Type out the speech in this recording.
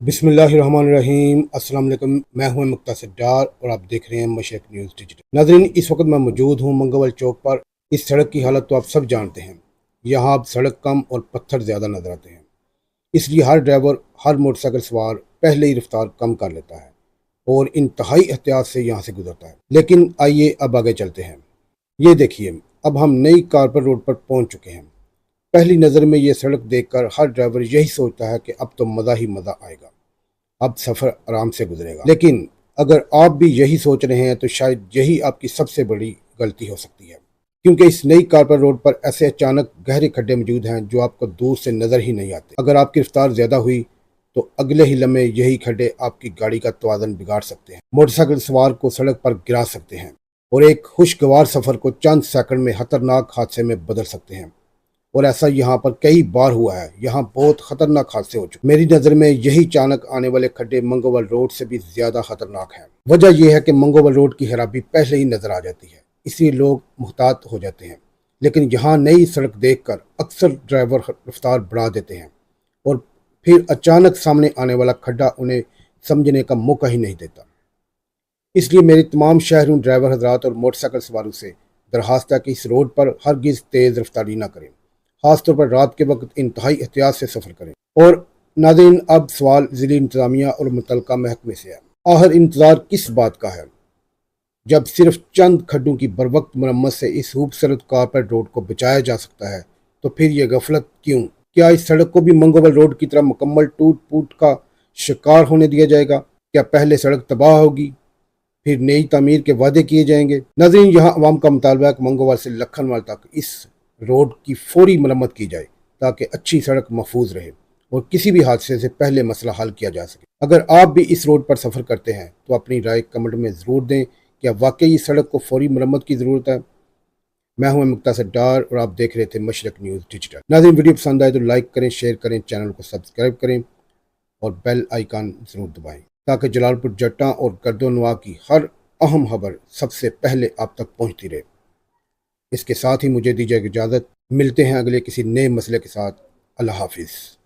بسم اللہ الرحمن الرحیم۔ السلام علیکم، میں ہوں مختصر ڈار اور آپ دیکھ رہے ہیں مشرق نیوز ڈیجیٹل۔ ناظرین، اس وقت میں موجود ہوں منگول چوک پر۔ اس سڑک کی حالت تو آپ سب جانتے ہیں، یہاں اب سڑک کم اور پتھر زیادہ نظر آتے ہیں، اس لیے ہر ڈرائیور، ہر موٹر سائیکل سوار پہلے ہی رفتار کم کر لیتا ہے اور انتہائی احتیاط سے یہاں سے گزرتا ہے۔ لیکن آئیے اب آگے چلتے ہیں۔ یہ دیکھیے، اب ہم نئی کارپر روڈ پر پہنچ چکے ہیں۔ پہلی نظر میں یہ سڑک دیکھ کر ہر ڈرائیور یہی سوچتا ہے کہ اب تو مزہ ہی مزہ آئے گا، اب سفر آرام سے گزرے گا۔ لیکن اگر آپ بھی یہی سوچ رہے ہیں تو شاید یہی آپ کی سب سے بڑی غلطی ہو سکتی ہے، کیونکہ اس نئی کارپر روڈ پر ایسے اچانک گہرے کھڈے موجود ہیں جو آپ کو دور سے نظر ہی نہیں آتے۔ اگر آپ کی رفتار زیادہ ہوئی تو اگلے ہی لمحے یہی کھڈے آپ کی گاڑی کا توازن بگاڑ سکتے ہیں، موٹر سائیکل سوار کو سڑک پر گرا سکتے ہیں اور ایک خوشگوار سفر کو چند سیکنڈ میں خطرناک حادثے میں بدل سکتے ہیں۔ اور ایسا یہاں پر کئی بار ہوا ہے، یہاں بہت خطرناک حادثے ہو چکے۔ میری نظر میں یہی اچانک آنے والے کھڈے منگول روڈ سے بھی زیادہ خطرناک ہیں۔ وجہ یہ ہے کہ منگول روڈ کی خرابی پہلے ہی نظر آ جاتی ہے، اس لیے لوگ محتاط ہو جاتے ہیں۔ لیکن یہاں نئی سڑک دیکھ کر اکثر ڈرائیور رفتار بڑھا دیتے ہیں اور پھر اچانک سامنے آنے والا کھڈا انہیں سمجھنے کا موقع ہی نہیں دیتا۔ اس لیے میری تمام شہروں ڈرائیور حضرات اور موٹر سائیکل سواروں سے درخواست ہے کہ اس روڈ پر ہرگز تیز رفتاری نہ کریں، خاص طور پر رات کے وقت انتہائی احتیاط سے سفر کریں۔ اور ناظرین، اب سوال ضلع انتظامیہ اور متعلقہ محکمے سے ہے۔ آخر انتظار کس بات کا ہے؟ جب صرف چند کھڈوں کی بروقت مرمت سے اس خوبصورت کارپیٹ روڈ کو بچایا جا سکتا ہے تو پھر یہ غفلت کیوں؟ کیا اس سڑک کو بھی منگول روڈ کی طرح مکمل ٹوٹ پوٹ کا شکار ہونے دیا جائے گا؟ کیا پہلے سڑک تباہ ہوگی پھر نئی تعمیر کے وعدے کیے جائیں گے؟ ناظرین، یہاں عوام کا مطالبہ ہے کہ منگوال سے لکھنوال تک اس روڈ کی فوری مرمت کی جائے تاکہ اچھی سڑک محفوظ رہے اور کسی بھی حادثے سے پہلے مسئلہ حل کیا جا سکے۔ اگر آپ بھی اس روڈ پر سفر کرتے ہیں تو اپنی رائے کمنٹ میں ضرور دیں، کیا واقعی اس سڑک کو فوری مرمت کی ضرورت ہے؟ میں ہوں مختصر ڈار اور آپ دیکھ رہے تھے مشرق نیوز ڈیجیٹل۔ ناظرین، ویڈیو پسند آئے تو لائک کریں، شیئر کریں، چینل کو سبسکرائب کریں اور بیل آئیکن ضرور دبائیں تاکہ جلال پور جٹاں اور گردو نواح کی ہر اہم خبر سب سے پہلے آپ تک پہنچتی رہے۔ اس کے ساتھ ہی مجھے دیجیے اجازت، ملتے ہیں اگلے کسی نئے مسئلے کے ساتھ۔ اللہ حافظ۔